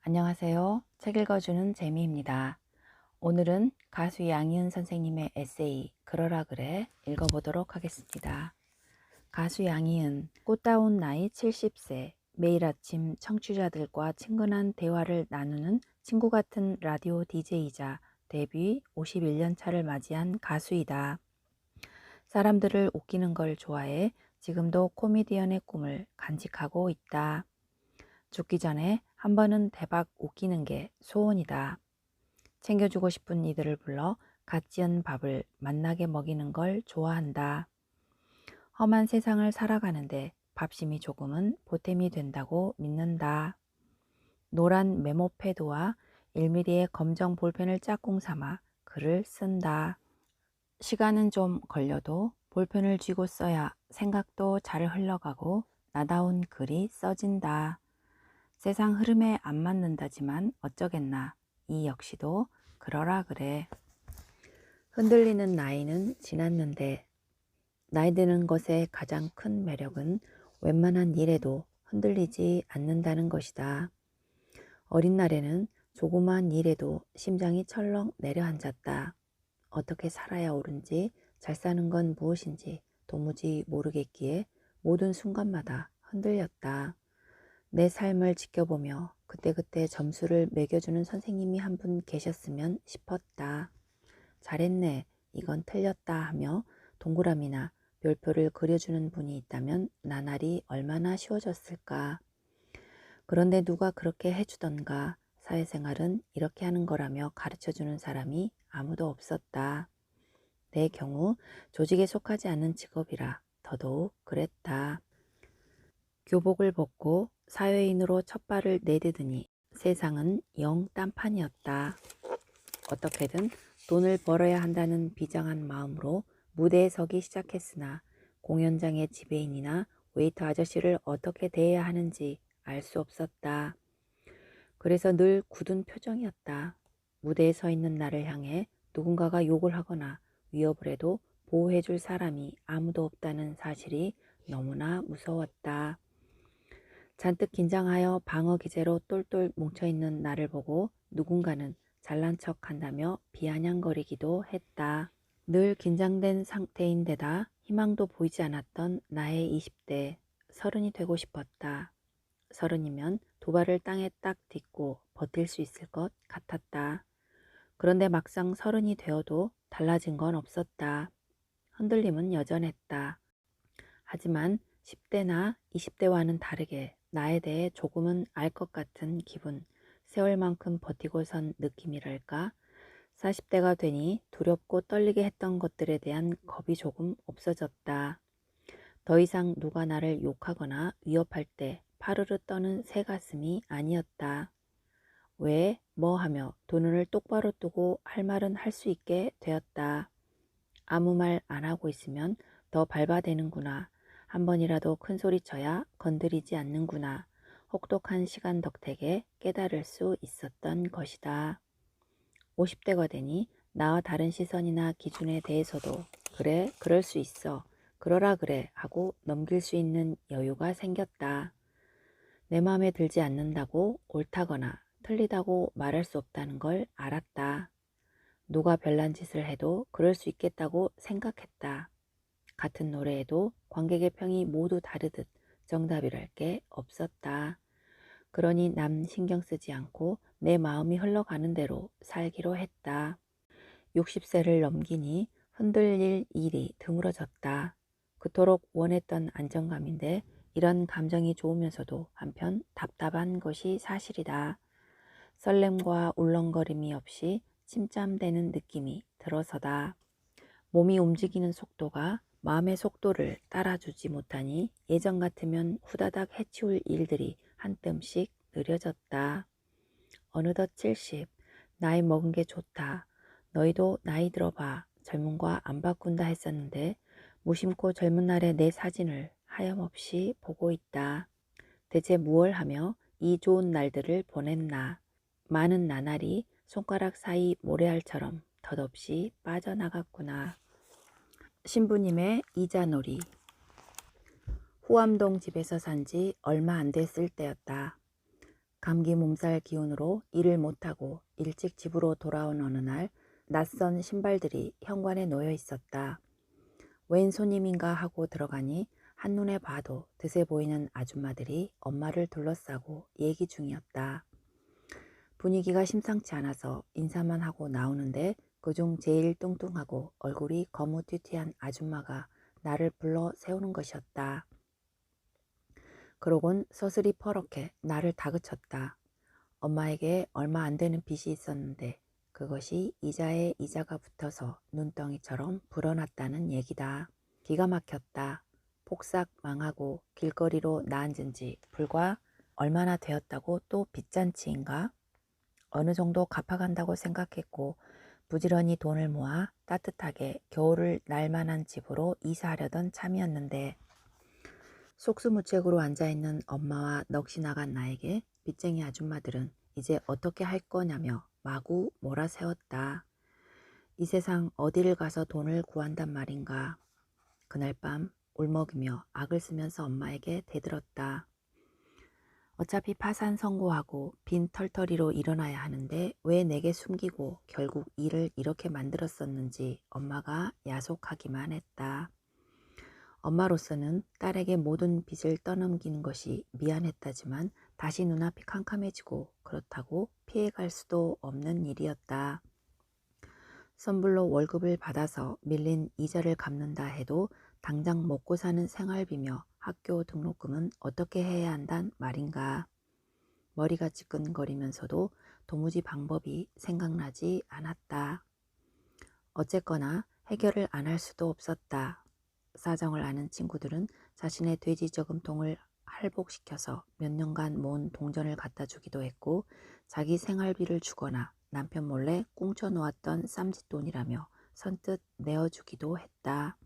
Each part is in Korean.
안녕하세요. 책 읽어주는 재미입니다. 오늘은 가수 양희은 선생님의 에세이 그러라 그래 읽어보도록 하겠습니다. 가수 양희은, 꽃다운 나이 70세, 매일 아침 청취자들과 친근한 대화를 나누는 친구 같은 라디오 DJ이자 데뷔 51년 차를 맞이한 가수이다. 사람들을 웃기는 걸 좋아해 지금도 코미디언의 꿈을 간직하고 있다. 죽기 전에 한 번은 대박 웃기는 게 소원이다. 챙겨주고 싶은 이들을 불러 갓 지은 밥을 맛나게 먹이는 걸 좋아한다. 험한 세상을 살아가는데 밥심이 조금은 보탬이 된다고 믿는다. 노란 메모 패드와 1mm의 검정 볼펜을 짝꿍 삼아 글을 쓴다. 시간은 좀 걸려도 볼펜을 쥐고 써야 생각도 잘 흘러가고 나다운 글이 써진다. 세상 흐름에 안 맞는다지만 어쩌겠나. 이 역시도 그러라 그래. 흔들리는 나이는 지났는데 나이 드는 것의 가장 큰 매력은 웬만한 일에도 흔들리지 않는다는 것이다. 어린 날에는 조그마한 일에도 심장이 철렁 내려앉았다. 어떻게 살아야 옳은지, 잘 사는 건 무엇인지 도무지 모르겠기에 모든 순간마다 흔들렸다. 내 삶을 지켜보며 그때그때 점수를 매겨주는 선생님이 한 분 계셨으면 싶었다. 잘했네, 이건 틀렸다 하며 동그라미나 별표를 그려주는 분이 있다면 나날이 얼마나 쉬워졌을까. 그런데 누가 그렇게 해주던가 사회생활은 이렇게 하는 거라며 가르쳐주는 사람이 아무도 없었다. 내 경우 조직에 속하지 않는 직업이라 더더욱 그랬다. 교복을 벗고 사회인으로 첫 발을 내디드니 세상은 영 딴판이었다. 어떻게든 돈을 벌어야 한다는 비장한 마음으로 무대에 서기 시작했으나 공연장의 지배인이나 웨이터 아저씨를 어떻게 대해야 하는지 알 수 없었다. 그래서 늘 굳은 표정이었다. 무대에 서 있는 나를 향해 누군가가 욕을 하거나 위협을 해도 보호해줄 사람이 아무도 없다는 사실이 너무나 무서웠다. 잔뜩 긴장하여 방어 기제로 똘똘 뭉쳐있는 나를 보고 누군가는 잘난 척 한다며 비아냥거리기도 했다. 늘 긴장된 상태인데다 희망도 보이지 않았던 나의 20대, 30이 되고 싶었다. 30이면 두 발을 땅에 딱 딛고 버틸 수 있을 것 같았다. 그런데 막상 30이 되어도 달라진 건 없었다. 흔들림은 여전했다. 하지만 10대나 20대와는 다르게 나에 대해 조금은 알 것 같은 기분, 세월만큼 버티고 선 느낌이랄까? 40대가 되니 두렵고 떨리게 했던 것들에 대한 겁이 조금 없어졌다. 더 이상 누가 나를 욕하거나 위협할 때 파르르 떠는 새 가슴이 아니었다. 왜, 뭐 하며 두 눈을 똑바로 뜨고 할 말은 할 수 있게 되었다. 아무 말 안 하고 있으면 더 밟아대는구나. 한 번이라도 큰 소리 쳐야 건드리지 않는구나. 혹독한 시간 덕택에 깨달을 수 있었던 것이다. 50대가 되니 나와 다른 시선이나 기준에 대해서도 그래, 그럴 수 있어. 그러라 그래 하고 넘길 수 있는 여유가 생겼다. 내 마음에 들지 않는다고 옳다거나 틀리다고 말할 수 없다는 걸 알았다. 누가 별난 짓을 해도 그럴 수 있겠다고 생각했다. 같은 노래에도 관객의 평이 모두 다르듯 정답이랄 게 없었다. 그러니 남 신경 쓰지 않고 내 마음이 흘러가는 대로 살기로 했다. 60세를 넘기니 흔들릴 일이 드물어졌다. 그토록 원했던 안정감인데 이런 감정이 좋으면서도 한편 답답한 것이 사실이다. 설렘과 울렁거림이 없이 침잠되는 느낌이 들어서다. 몸이 움직이는 속도가 마음의 속도를 따라주지 못하니 예전 같으면 후다닥 해치울 일들이 한 뜸씩 느려졌다. 어느덧 70, 나이 먹은 게 좋다. 너희도 나이 들어봐. 젊음과 안 바꾼다 했었는데 무심코 젊은 날의 내 사진을 하염없이 보고 있다. 대체 무얼 하며 이 좋은 날들을 보냈나. 많은 나날이 손가락 사이 모래알처럼 덧없이 빠져나갔구나. 신부님의 이자놀이. 후암동 집에서 산 지 얼마 안 됐을 때였다. 감기 몸살 기운으로 일을 못하고 일찍 집으로 돌아온 어느 날 낯선 신발들이 현관에 놓여 있었다. 웬 손님인가 하고 들어가니 한눈에 봐도 드세 보이는 아줌마들이 엄마를 둘러싸고 얘기 중이었다. 분위기가 심상치 않아서 인사만 하고 나오는데 그중 제일 뚱뚱하고 얼굴이 거무튀튀한 아줌마가 나를 불러 세우는 것이었다. 그러곤 서슬이 퍼렇게 나를 다그쳤다. 엄마에게 얼마 안 되는 빚이 있었는데 그것이 이자에 이자가 붙어서 눈덩이처럼 불어났다는 얘기다. 기가 막혔다. 폭삭 망하고 길거리로 나앉은 지 불과 얼마나 되었다고 또 빚잔치인가? 어느 정도 갚아간다고 생각했고 부지런히 돈을 모아 따뜻하게 겨울을 날 만한 집으로 이사하려던 참이었는데 속수무책으로 앉아있는 엄마와 넋이 나간 나에게 빚쟁이 아줌마들은 이제 어떻게 할 거냐며 마구 몰아세웠다. 이 세상 어디를 가서 돈을 구한단 말인가. 그날 밤 울먹이며 악을 쓰면서 엄마에게 대들었다. 어차피 파산 선고하고 빈 털터리로 일어나야 하는데 왜 내게 숨기고 결국 일을 이렇게 만들었었는지 엄마가 야속하기만 했다. 엄마로서는 딸에게 모든 빚을 떠넘기는 것이 미안했다지만 다시 눈앞이 캄캄해지고 그렇다고 피해갈 수도 없는 일이었다. 선불로 월급을 받아서 밀린 이자를 갚는다 해도 당장 먹고 사는 생활비며 학교 등록금은 어떻게 해야 한단 말인가. 머리가 지끈거리면서도 도무지 방법이 생각나지 않았다. 어쨌거나 해결을 안 할 수도 없었다. 사정을 아는 친구들은 자신의 돼지 저금통을 할복시켜서 몇 년간 모은 동전을 갖다 주기도 했고 자기 생활비를 주거나 남편 몰래 꽁쳐놓았던 쌈짓돈이라며 선뜻 내어주기도 했다.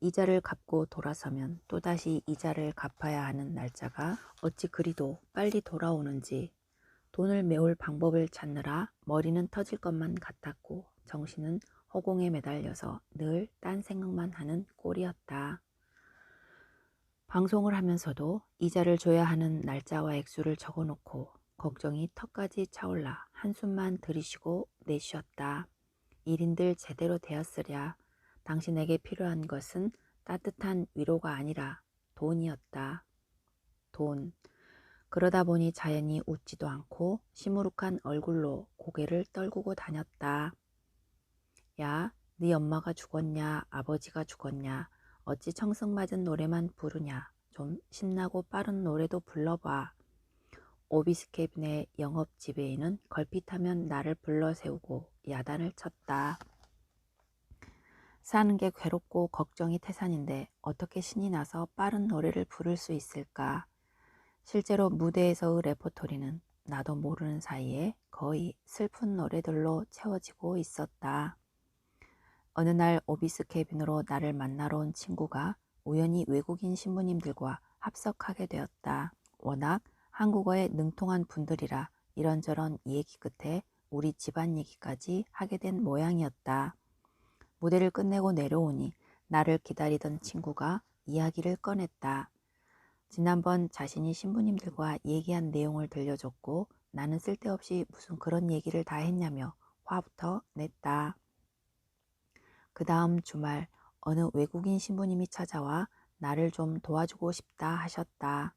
이자를 갚고 돌아서면 또다시 이자를 갚아야 하는 날짜가 어찌 그리도 빨리 돌아오는지 돈을 메울 방법을 찾느라 머리는 터질 것만 같았고 정신은 허공에 매달려서 늘 딴 생각만 하는 꼴이었다. 방송을 하면서도 이자를 줘야 하는 날짜와 액수를 적어놓고 걱정이 턱까지 차올라 한숨만 들이쉬고 내쉬었다. 일인들 제대로 되었으랴. 당신에게 필요한 것은 따뜻한 위로가 아니라 돈이었다. 돈. 그러다 보니 자연히 웃지도 않고 시무룩한 얼굴로 고개를 떨구고 다녔다. 야, 네 엄마가 죽었냐, 아버지가 죽었냐, 어찌 청승맞은 노래만 부르냐, 좀 신나고 빠른 노래도 불러봐. 오비스케빈의 영업 지배인은 걸핏하면 나를 불러 세우고 야단을 쳤다. 사는 게 괴롭고 걱정이 태산인데 어떻게 신이 나서 빠른 노래를 부를 수 있을까? 실제로 무대에서의 레퍼토리는 나도 모르는 사이에 거의 슬픈 노래들로 채워지고 있었다. 어느 날 오비스 캐빈으로 나를 만나러 온 친구가 우연히 외국인 신부님들과 합석하게 되었다. 워낙 한국어에 능통한 분들이라 이런저런 얘기 끝에 우리 집안 얘기까지 하게 된 모양이었다. 무대를 끝내고 내려오니 나를 기다리던 친구가 이야기를 꺼냈다. 지난번 자신이 신부님들과 얘기한 내용을 들려줬고 나는 쓸데없이 무슨 그런 얘기를 다 했냐며 화부터 냈다. 그 다음 주말 어느 외국인 신부님이 찾아와 나를 좀 도와주고 싶다 하셨다.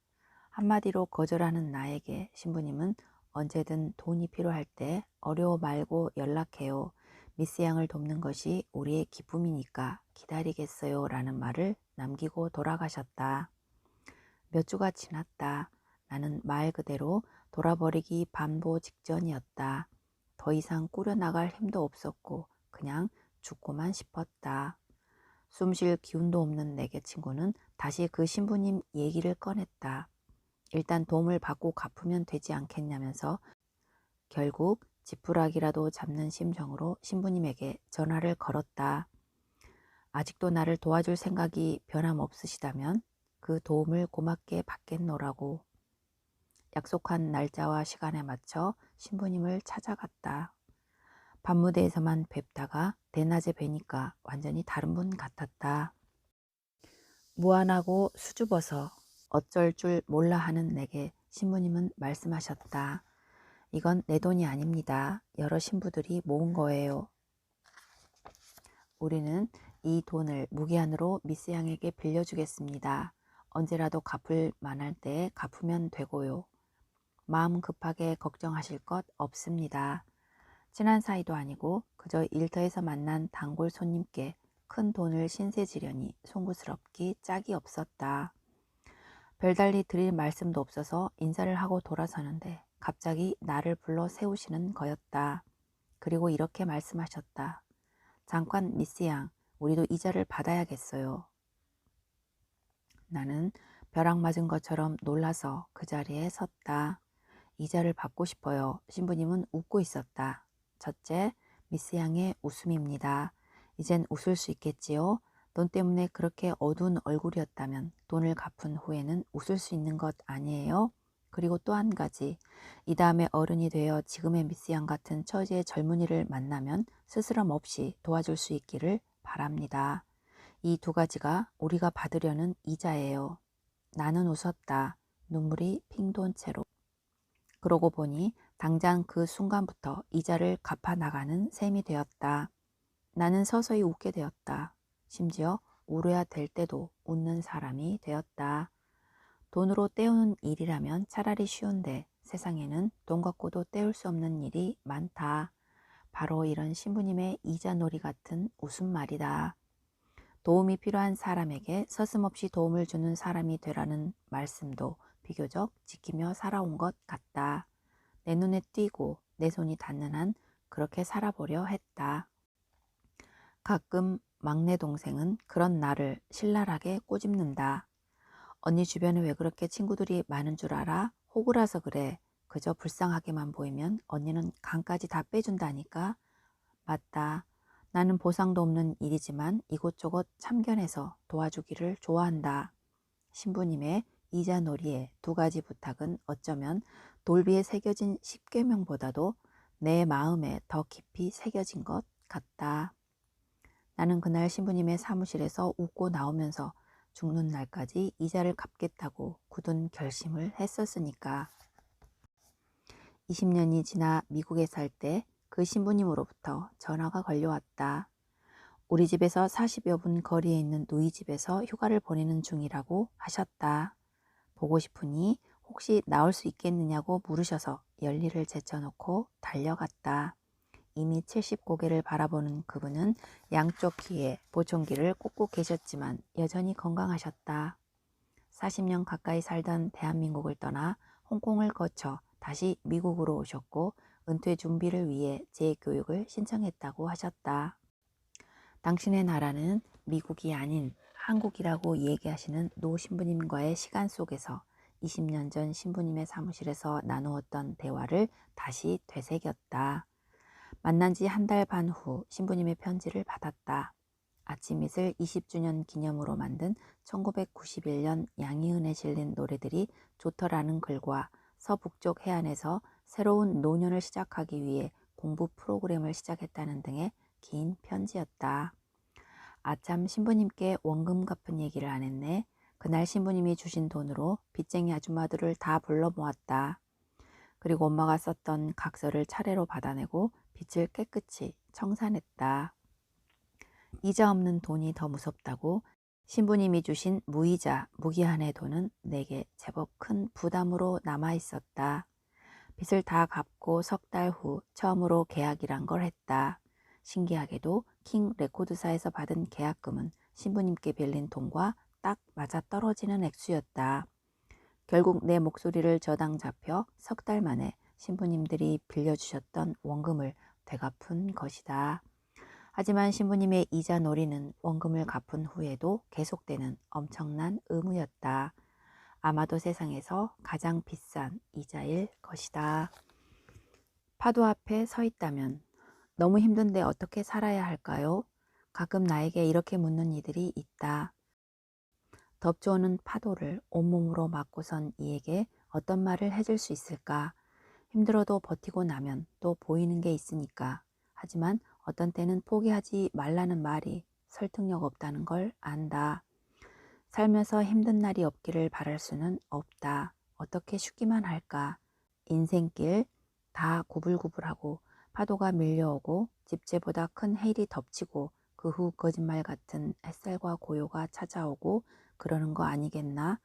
한마디로 거절하는 나에게 신부님은 언제든 돈이 필요할 때 어려워 말고 연락해요. 미스 양을 돕는 것이 우리의 기쁨이니까 기다리겠어요 라는 말을 남기고 돌아가셨다. 몇 주가 지났다. 나는 말 그대로 돌아버리기 반보 직전이었다. 더 이상 꾸려나갈 힘도 없었고 그냥 죽고만 싶었다. 숨쉴 기운도 없는 내게 친구는 다시 그 신부님 얘기를 꺼냈다. 일단 도움을 받고 갚으면 되지 않겠냐면서 결국 지푸라기라도 잡는 심정으로 신부님에게 전화를 걸었다. 아직도 나를 도와줄 생각이 변함없으시다면 그 도움을 고맙게 받겠노라고. 약속한 날짜와 시간에 맞춰 신부님을 찾아갔다. 밤무대에서만 뵙다가 대낮에 뵈니까 완전히 다른 분 같았다. 무안하고 수줍어서 어쩔 줄 몰라 하는 내게 신부님은 말씀하셨다. 이건 내 돈이 아닙니다. 여러 신부들이 모은 거예요. 우리는 이 돈을 무기한으로 미스 양에게 빌려주겠습니다. 언제라도 갚을 만할 때 갚으면 되고요. 마음 급하게 걱정하실 것 없습니다. 친한 사이도 아니고 그저 일터에서 만난 단골 손님께 큰 돈을 신세지려니 송구스럽기 짝이 없었다. 별달리 드릴 말씀도 없어서 인사를 하고 돌아서는데 갑자기 나를 불러 세우시는 거였다. 그리고 이렇게 말씀하셨다. 잠깐 미스 양, 우리도 이자를 받아야겠어요. 나는 벼락 맞은 것처럼 놀라서 그 자리에 섰다. 이자를 받고 싶어요. 신부님은 웃고 있었다. 첫째, 미스 양의 웃음입니다. 이젠 웃을 수 있겠지요? 돈 때문에 그렇게 어두운 얼굴이었다면 돈을 갚은 후에는 웃을 수 있는 것 아니에요? 그리고 또 한 가지, 이 다음에 어른이 되어 지금의 미스 양 같은 처지의 젊은이를 만나면 스스럼 없이 도와줄 수 있기를 바랍니다. 이 두 가지가 우리가 받으려는 이자예요. 나는 웃었다. 눈물이 핑 돈 채로. 그러고 보니 당장 그 순간부터 이자를 갚아 나가는 셈이 되었다. 나는 서서히 웃게 되었다. 심지어 울어야 될 때도 웃는 사람이 되었다. 돈으로 때우는 일이라면 차라리 쉬운데 세상에는 돈 갖고도 때울 수 없는 일이 많다. 바로 이런 신부님의 이자놀이 같은 웃음 말이다. 도움이 필요한 사람에게 서슴없이 도움을 주는 사람이 되라는 말씀도 비교적 지키며 살아온 것 같다. 내 눈에 띄고 내 손이 닿는 한 그렇게 살아보려 했다. 가끔 막내 동생은 그런 나를 신랄하게 꼬집는다. 언니 주변에 왜 그렇게 친구들이 많은 줄 알아? 호구라서 그래. 그저 불쌍하게만 보이면 언니는 간까지 다 빼준다니까. 맞다. 나는 보상도 없는 일이지만 이곳저곳 참견해서 도와주기를 좋아한다. 신부님의 이자놀이의 두 가지 부탁은 어쩌면 돌비에 새겨진 십계명보다도 내 마음에 더 깊이 새겨진 것 같다. 나는 그날 신부님의 사무실에서 웃고 나오면서 죽는 날까지 이자를 갚겠다고 굳은 결심을 했었으니까. 20년이 지나 미국에 살 때 그 신부님으로부터 전화가 걸려왔다. 우리 집에서 40여 분 거리에 있는 누이 집에서 휴가를 보내는 중이라고 하셨다. 보고 싶으니 혹시 나올 수 있겠느냐고 물으셔서 열일을 제쳐놓고 달려갔다. 이미 70고개를 바라보는 그분은 양쪽 귀에 보청기를 꽂고 계셨지만 여전히 건강하셨다. 40년 가까이 살던 대한민국을 떠나 홍콩을 거쳐 다시 미국으로 오셨고 은퇴 준비를 위해 재교육을 신청했다고 하셨다. 당신의 나라는 미국이 아닌 한국이라고 얘기하시는 노 신부님과의 시간 속에서 20년 전 신부님의 사무실에서 나누었던 대화를 다시 되새겼다. 만난 지 한 달 반 후 신부님의 편지를 받았다. 아침이슬 20주년 기념으로 만든 1991년 양희은에 실린 노래들이 좋더라는 글과 서북쪽 해안에서 새로운 노년을 시작하기 위해 공부 프로그램을 시작했다는 등의 긴 편지였다. 아참 신부님께 원금 갚은 얘기를 안 했네. 그날 신부님이 주신 돈으로 빚쟁이 아줌마들을 다 불러 모았다. 그리고 엄마가 썼던 각서를 차례로 받아내고 빚을 깨끗이 청산했다. 이자 없는 돈이 더 무섭다고 신부님이 주신 무이자 무기한의 돈은 내게 제법 큰 부담으로 남아있었다. 빚을 다 갚고 석 달 후 처음으로 계약이란 걸 했다. 신기하게도 킹 레코드사에서 받은 계약금은 신부님께 빌린 돈과 딱 맞아떨어지는 액수였다. 결국 내 목소리를 저당 잡혀 석 달 만에 신부님들이 빌려주셨던 원금을 되갚은 것이다. 하지만 신부님의 이자 놀이는 원금을 갚은 후에도 계속되는 엄청난 의무였다. 아마도 세상에서 가장 비싼 이자일 것이다. 파도 앞에 서 있다면 너무 힘든데 어떻게 살아야 할까요? 가끔 나에게 이렇게 묻는 이들이 있다. 덮쳐오는 파도를 온몸으로 맞고선 이에게 어떤 말을 해줄 수 있을까? 힘들어도 버티고 나면 또 보이는 게 있으니까. 하지만 어떤 때는 포기하지 말라는 말이 설득력 없다는 걸 안다. 살면서 힘든 날이 없기를 바랄 수는 없다. 어떻게 쉬기만 할까. 인생길 다 구불구불하고 파도가 밀려오고 집채보다 큰 해일이 덮치고 그 후 거짓말 같은 햇살과 고요가 찾아오고 그러는 거 아니겠나.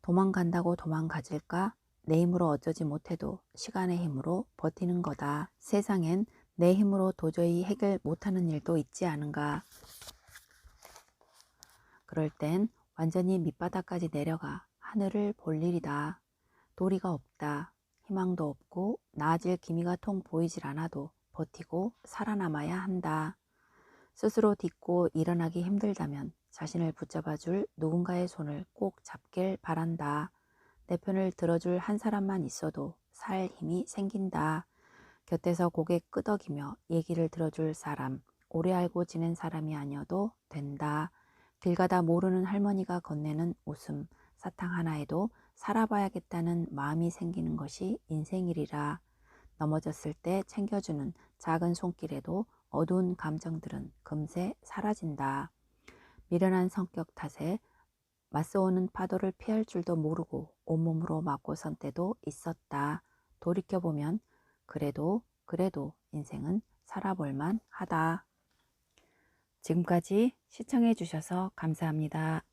도망간다고 도망가질까? 내 힘으로 어쩌지 못해도 시간의 힘으로 버티는 거다. 세상엔 내 힘으로 도저히 해결 못하는 일도 있지 않은가. 그럴 땐 완전히 밑바닥까지 내려가 하늘을 볼 일이다. 도리가 없다. 희망도 없고 나아질 기미가 통 보이질 않아도 버티고 살아남아야 한다. 스스로 딛고 일어나기 힘들다면 자신을 붙잡아줄 누군가의 손을 꼭 잡길 바란다. 내 편을 들어줄 한 사람만 있어도 살 힘이 생긴다. 곁에서 고개 끄덕이며 얘기를 들어줄 사람, 오래 알고 지낸 사람이 아니어도 된다. 길 가다 모르는 할머니가 건네는 웃음, 사탕 하나에도 살아봐야겠다는 마음이 생기는 것이 인생이리라. 넘어졌을 때 챙겨주는 작은 손길에도 어두운 감정들은 금세 사라진다. 미련한 성격 탓에 맞서오는 파도를 피할 줄도 모르고 온몸으로 맞고 선 때도 있었다. 돌이켜보면 그래도 인생은 살아볼만 하다. 지금까지 시청해 주셔서 감사합니다.